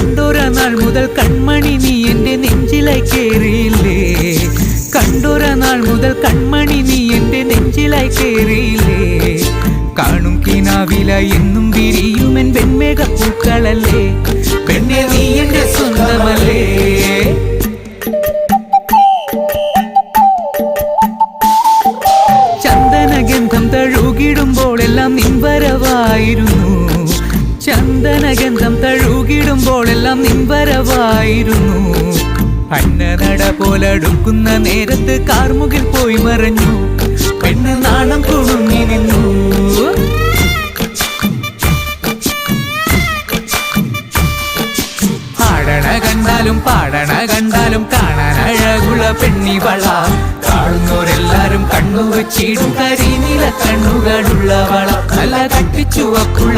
കണ്ടൊര നാൾ മുതൽ കൺമണി നീ എൻ്റെ നെഞ്ചിലായി കേറിയില്ലേ, കണ്ടൊര നാൾ മുതൽ കൺമണി നീ എൻ്റെ നെഞ്ചിലായി കേറിയില്ലേ. കാണും കിനാവില എന്നും വിരിയുമെൻ വെൺമേഘപ്പൂക്കളല്ലേ, പെണ്ണെ നീ എൻ്റെ സ്വന്തമല്ലേ. ചന്ദനഗന്ധം തഴുകിടുമ്പോഴെല്ലാം നിൻവരവായിരുന്നു, ചന്ദനഗന്ധം തഴുകിടുമ്പോഴെല്ലാം നിൻവരവായിരുന്നു. അന്നനട പോലടുക്കുന്ന നേരത്ത് കാർമുകിൽ പോയി മറഞ്ഞു, പെണ്ണ് നാണം കുണുങ്ങി നിന്നു. ആടണ കണ്ടാലും പാടണ കണ്ടാലും കാണാൻ അഴകുള്ള പെണ്ണിവള, കാണുന്നവരെല്ലാരും കണ്ണു വെച്ചിടും കരിനീല കണ്ണുകളുള്ളവള, നല്ല കട്ടിച്ചുവപ്പുള്ള